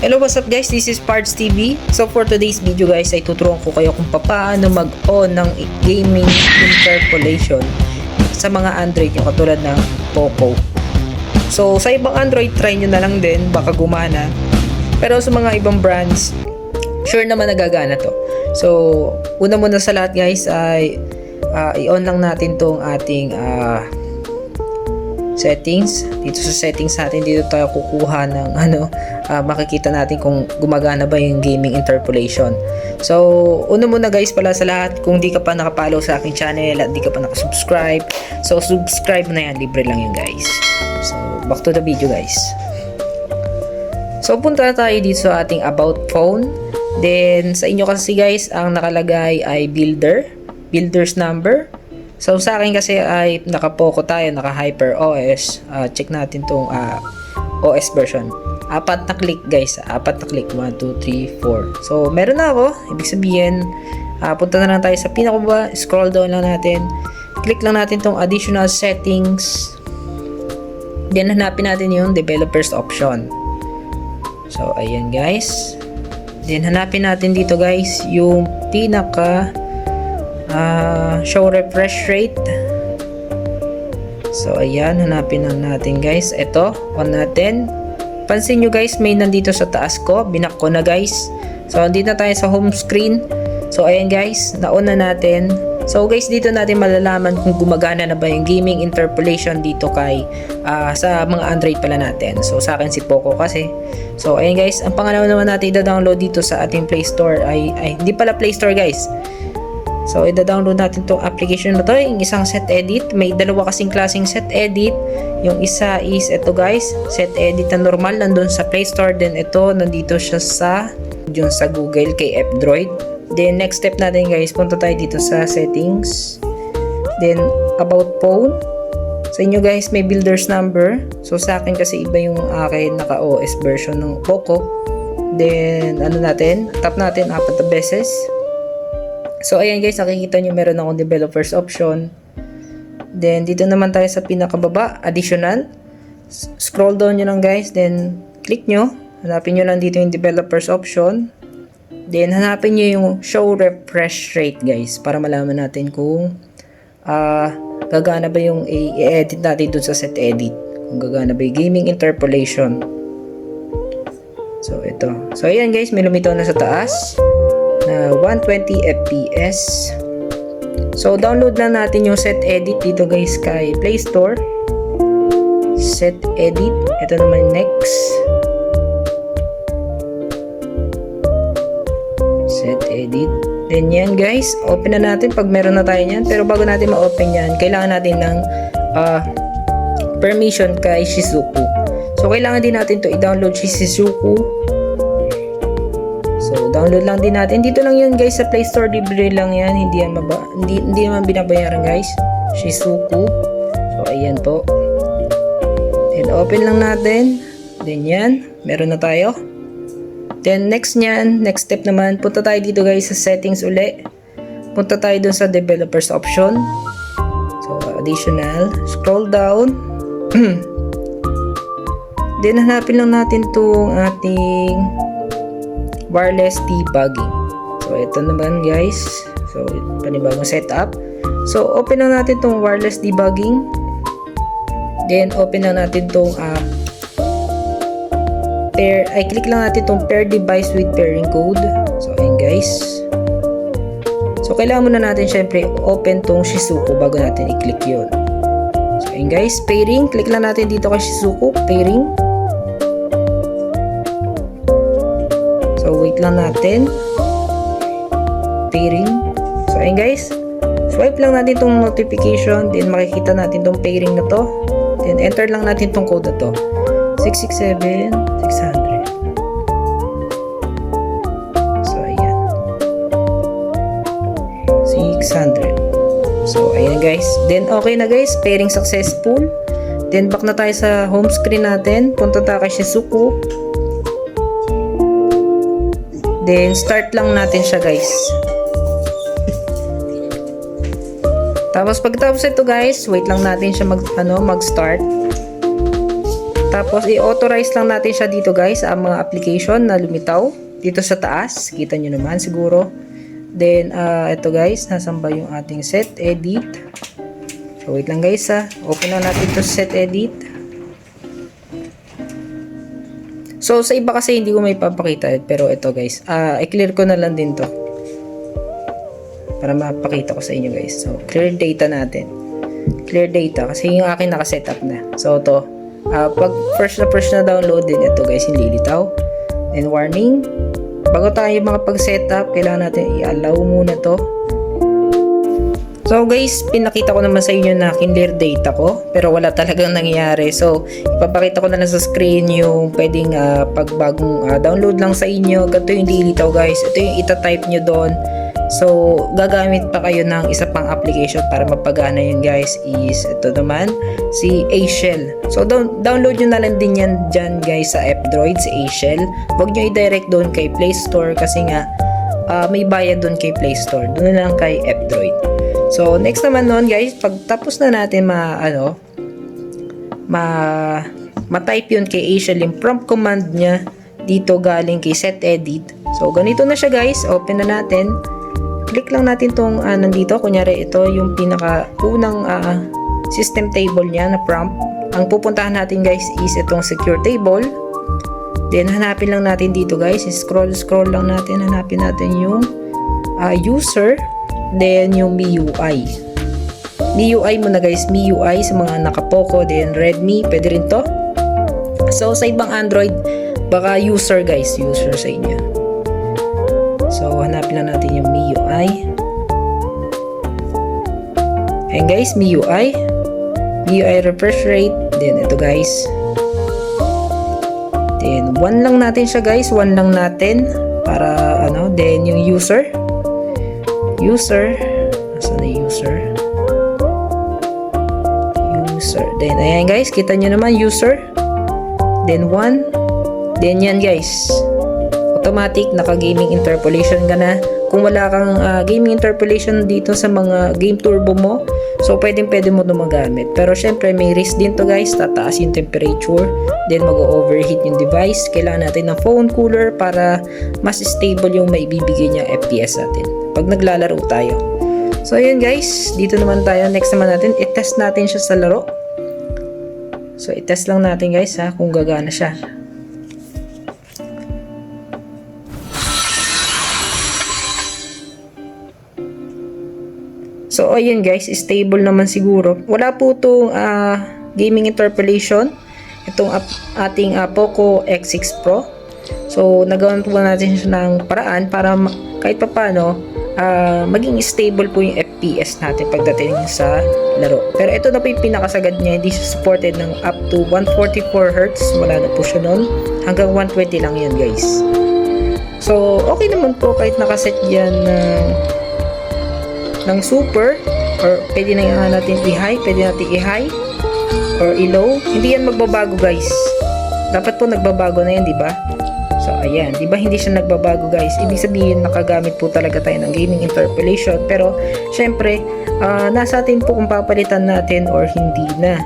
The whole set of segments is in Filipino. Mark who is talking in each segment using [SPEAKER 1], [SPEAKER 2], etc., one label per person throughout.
[SPEAKER 1] Hello, what's up guys? This is Parts TV. So for today's video guys ay tuturuan ko kayo kung paano mag-on ng gaming interpolation sa mga Android yung katulad ng Poco. So sa ibang Android try nyo na lang din, baka gumana. Pero sa mga ibang brands, sure naman nagagana to. So una muna sa lahat guys ay i-on lang natin tong ating settings. Dito sa settings natin, dito tayo kukuha ng makikita natin kung gumagana ba yung gaming interpolation. So una muna guys pala sa lahat, kung di ka pa nakapollow sa aking channel at di ka pa nakasubscribe, so subscribe na yan, libre lang yun guys. So back to the video guys. So punta na tayo dito sa ating about phone. Then sa inyo kasi guys ang nakalagay ay builder's number. So sa akin kasi ay naka-Poco tayo, naka-Hyper OS. Check natin tong OS version. 4 na click guys, 4 na click, 1, 2, 3, 4. So meron na ako, ibig sabihin punta na lang tayo sa pinakababa, scroll down lang natin, click lang natin tong additional settings, then hanapin natin yung developers option. So ayan guys, then hanapin natin dito guys yung pinaka show refresh rate. So ayan, hanapin na natin guys. Ito, on natin. Pansin nyo guys, may nandito sa taas ko, binak ko na guys. So andito na tayo sa home screen. So ayan guys, nauna natin. So guys, dito natin malalaman kung gumagana na ba yung gaming interpolation dito kay sa mga Android pala natin. So sa akin si Poco kasi. So ayan guys, ang pangalawa naman natin i-download dito sa ating Play Store ay hindi pala Play Store guys. So, i-download natin itong application na to, yung isang set edit. May dalawa kasing klaseng set edit. Yung isa is ito guys, set edit na normal, nandun sa Play Store. Then ito, nandito siya sa Google kay F-Droid. Then next step natin guys, punta tayo dito sa settings. Then about phone. Sa inyo guys, may builder's number. So sa akin kasi iba yung akin naka-OS version ng Poco. Then tap natin 4 na beses. So ayan guys, nakikita nyo meron akong developers option. Then dito naman tayo sa pinakababa, additional. Scroll down nyo lang guys, then click nyo. Hanapin nyo lang dito yung developers option. Then hanapin nyo yung show refresh rate guys, para malaman natin kung gagana ba yung i-edit natin dun sa set edit. Kung gagana ba yung gaming interpolation. So ito. So ayan guys, may lumitaw na sa taas. 120 fps. So download lang natin yung set edit dito guys kay Play Store. Set edit, ito naman next. Set edit. Then yan guys, open na natin pag meron na tayo niyan. Pero bago natin ma-open yan, kailangan natin ng permission kay Shizuku. So kailangan din natin to i-download si Shizuku. So download lang din natin. Dito lang yan guys sa Play Store, libre lang yan. Hindi naman binabayaran guys. Shizuku. So ayan po. Then open lang natin. Then yan, meron na tayo. Then next step naman, punta tayo dito guys sa settings uli. Punta tayo dun sa developers option. So additional, scroll down. Then hanapin lang natin tong ating wireless debugging. So ito naman guys, so panibagong setup. So open na natin tong wireless debugging. Then open na natin tong click lang natin tong pair device with pairing code. So ayun guys. So kailangan muna natin syempre open tong Shizuku bago natin i-click yun. So ayun guys, pairing, click lang natin dito kay Shizuku, pairing. So wait lang natin. Pairing. So ayun guys, swipe lang natin tong notification, then makikita natin tong pairing na to. Then enter lang natin tong code na to, 667 600. So ayan, 600. So ayan guys, then okay na guys, pairing successful. Then back na tayo sa home screen natin, punta tayo kay Shizuku. Then start lang natin siya guys. Tapos pagtapos ito guys, wait lang natin siya mag-start. Tapos i-authorize lang natin siya dito guys sa mga application na lumitaw dito sa taas. Kita nyo naman siguro. Then ito guys, nasan ba yung ating set edit? So wait lang guys open na natin to set edit. So sa iba kasi hindi ko may papakita, pero ito guys, i-clear ko na lang din to para mapakita ko sa inyo guys. So clear data natin. Clear data kasi yung akin naka-setup na. So to pag first na download din ito guys, hindi lilitaw. Then warning, bago tayo makapag-setup, kailangan natin i-allow muna to. So guys, pinakita ko naman sa inyo na clear data ko, pero wala talagang nangyayari. So ipapakita ko na lang sa screen yung pwedeng pag bagong download lang sa inyo. Ganito yung lilitaw guys. Ito yung ita-type nyo doon. So gagamit pa kayo ng isa pang application para mapagana yun guys. Is ito naman si A-Shell. So download nyo na lang din yan dyan guys sa F-Droid, si A-Shell. Huwag nyo i-direct doon kay Play Store kasi nga may bayad doon kay Play Store. Doon na lang kay F-Droid. So next naman noon guys, pag tapos na natin ma-type yun kay A-Shell yung prompt command niya dito galing kay set edit. So ganito na siya guys, open na natin. Click lang natin tong nandito, kunyari ito yung pinaka-unang system table niya na prompt. Ang pupuntahan natin guys is itong secure table. Then hanapin lang natin dito guys, scroll lang natin, hanapin natin yung user, then yung MIUI. MIUI muna guys, MIUI sa mga naka-Poco, then Redmi, pwede rin to. So sa ibang Android, baka user guys, user sa inyo. So, hanapin lang natin yung MIUI. Ayan guys, MIUI. MIUI refresh rate. Then, ito guys. Then, 1 lang natin siya guys. 1 lang natin. Para, Then, yung user. User. Nasaan na user? User. Then, ayan guys. Kita nyo naman, user. Then, 1. Then, yan guys. Automatic, naka-gaming interpolation ka na. Kung wala kang gaming interpolation dito sa mga game turbo mo, so pwede mo ito magamit. Pero syempre, may risk din to guys. Tataas yung temperature, then mag-overheat yung device. Kailangan natin ng phone cooler para mas stable yung maibibigay niya FPS natin pag naglalaro tayo. So ayun guys, dito naman tayo. Next naman natin, i-test natin siya sa laro. So i-test lang natin guys kung gagana siya. So, ayun guys, stable naman siguro. Wala po itong gaming interpolation. Itong ating Poco X6 Pro. So, nagawan po natin siya ng paraan para kahit papano maging stable po yung FPS natin pagdating sa laro. Pero ito na po yung pinakasagad niya. Hindi siya supported ng up to 144Hz. Wala na po siya nun. Hanggang 120 lang yan guys. So, okay naman po kahit nakaset yan ng super, or pwede na yan natin i-high, or i-low. Hindi yan magbabago guys. Dapat po nagbabago na yan, di ba? So ayan, di ba hindi siya nagbabago guys? Ibig sabihin nakagamit po talaga tayo ng gaming interpolation. Pero syempre, nasa atin po kung papalitan natin or hindi na.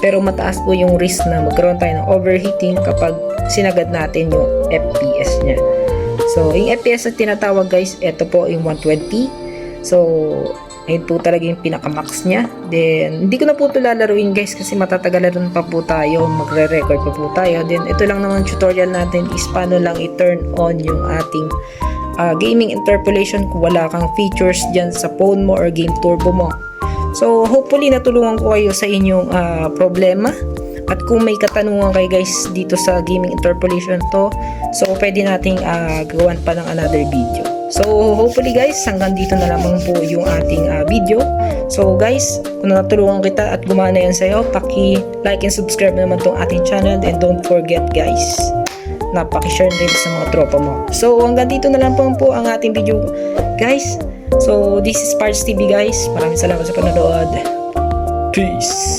[SPEAKER 1] Pero mataas po yung risk na magkaroon tayo ng overheating kapag sinagad natin yung FPS niya. So yung FPS na tinatawag guys, ito po yung 120. So, ayun po talaga yung pinaka-max niya. Then, hindi ko na po ito lalaruin guys kasi matatagalan pa po tayo, magre-record pa po tayo. Then, ito lang naman tutorial natin is paano lang i-turn on yung ating gaming interpolation kung wala kang features dyan sa phone mo or game turbo mo. So, hopefully natulungan ko kayo sa inyong problema. At kung may katanungan kayo guys dito sa gaming interpolation to, so pwede nating gawan pa ng another video. So, hopefully guys, hanggang dito na lamang po yung ating video. So guys, kung natulungan kita at gumana yan sa'yo, paki-like and subscribe naman tong ating channel. And don't forget guys, na paki-share rin sa mga tropa mo. So, hanggang dito na lang po ang ating video guys. So, this is Parts TV guys. Maraming salamat sa panonood. Peace!